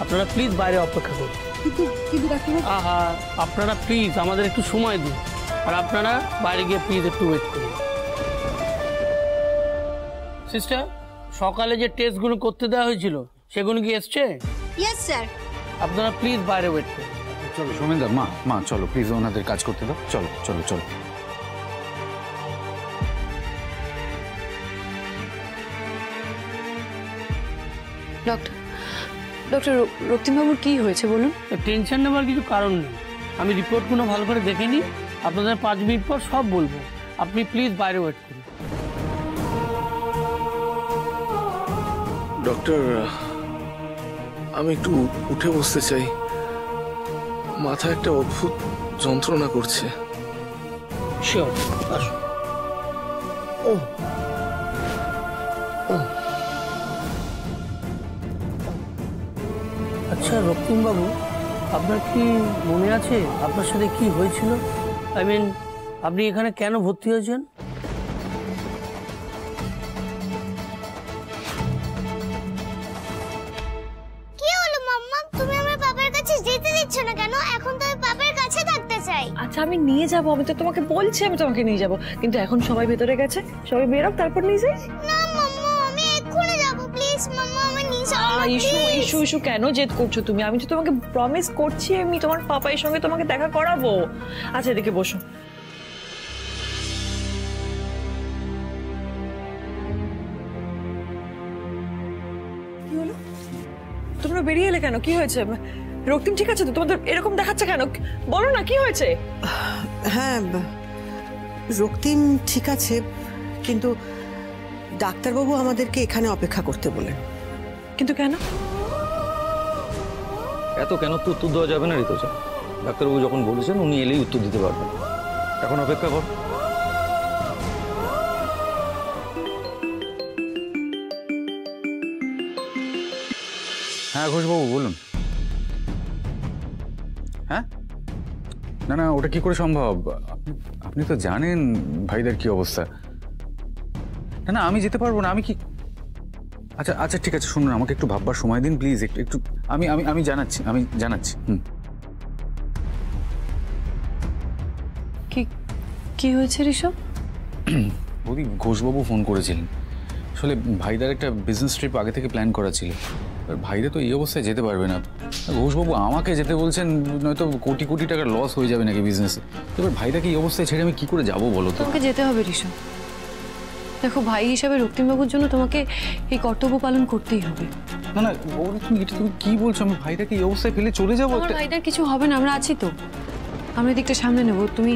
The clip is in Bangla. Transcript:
আপনারা প্লিজ বাইরে অপেক্ষা করুন। কিন্তু ডাক্তারবাবু, আহা, আপনারা প্লিজ আমাদের একটু সময় দিন, আর আপনারা বাইরে গিয়ে প্লিজ একটু ওয়েট করুন। সিস্টার, সকালে যে টেস্টগুলো করতে দেওয়া হয়েছিল সেগুলো কি এসছে? Yes sir. আপনারা প্লিজ বাইরে ওয়েট করুন। চলো সোমেনদা, মা চলো প্লিজ, ওনাদের কাজ করতে দাও। চলো চলো চলো। ডক্টর রক্তিমবাবুর কি হয়েছে বলুন? টেনশন নেওয়ার কিছু কারণ নেই, আমি রিপোর্টগুলো ভালো করে দেখে নিই, আপনাদের 5 মিনিট পর সব বলবো। আপনি প্লিজ বাইরে ওয়েট করুন। ডক্টর, আমি একটু উঠে বসতে চাই, মাথা একটা অদ্ভুত যন্ত্রণা করছে। শিওর, আসুন। আচ্ছা রক্তিমবাবু, আপনার কি মনে আছে আপনার সাথে কি হয়েছিল? আই মিন, আপনি এখানে কেন ভর্তি হয়েছেন? কি হলো মাম্মা, তুমি আমার বাবার কাছে যেতে দিচ্ছ না কেন? এখন তো আমি বাবার কাছে থাকতে চাই। আচ্ছা আমি নিয়ে যাবো, আমি তো তোমাকে বলছি আমি তোমাকে নিয়ে যাবো, কিন্তু এখন সবাই ভেতরে গেছে, সবাই বেরোক তারপর নিয়ে যাই। না মাম্মা, আমি এক্ষুনি যাব, প্লিজ মাম্মা, আমার নিয়ে যাও না, ইস্যু কেন জেদ করছো তুমি? আমি তো তোমাকে প্রমিস করছি আমি তোমার পাপার সঙ্গে তোমাকে দেখা করাবো। আচ্ছা এদিকে বসো। কি হলো, তোমরা বেরিয়ে এলে কেন? কি হয়েছে? রক্তিম ঠিক আছে তো? তোমাদের এরকম দেখাচ্ছে কেন? বলো না কি হয়েছে? হ্যাঁ, রক্তিম ঠিক আছে, কিন্তু ডাক্তারবাবু আমাদেরকে এখানে অপেক্ষা করতে বলেন। কিন্তু কেন? এত কেন তো উত্তর দেওয়া যাবে না ঋতুজা। ডাক্তারবাবু যখন বলেছেন উনি এলেই উত্তর দিতে পারবেন, এখন অপেক্ষা কর। হ্যাঁ ঘোষবাবু বলুন। হ্যাঁ, না ওটা কি করে সম্ভব? আপনি তো জানেন ভাইদের কি অবস্থা। না আমি যেতে পারবো না। আমি কি, আচ্ছা আচ্ছা ঠিক আছে, শুনুন আমাকে একটু ভাববার সময় দিন প্লিজ। একটু আমি আমি আমি জানাচ্ছি। কি হয়েছে ঋষভ? বৌদি, ঘোষবাবু ফোন করেছিলেন। আসলে ভাইদার একটা বিজনেস ট্রিপ আগে থেকে প্ল্যান করা ছিল, এবার ভাইরা তো এই অবস্থায় যেতে পারবে না। ঘোষবাবু আমাকে যেতে বলছেন, নয়তো কোটি কোটি টাকার লস হয়ে যাবে নাকি বিজনেসে। এবার ভাইদাকে এই অবস্থায় ছেড়ে আমি কি করে যাবো বলো তো? তোমাকে যেতে হবে ঋষভ। দেখো ভাই হিসাবে রক্তিমবাবুর জন্য তোমাকে এই কর্তব্য পালন করতেই হবে। না বৌদি, তুমি কি বলছো? আমি ভাইটাকে এই অবস্থায় ফেলে চলে যাবো? আমার ভাইটার কিছু হবে না, আমরা আছি তো, আমরা এদিকটা সামনে নেবো। তুমি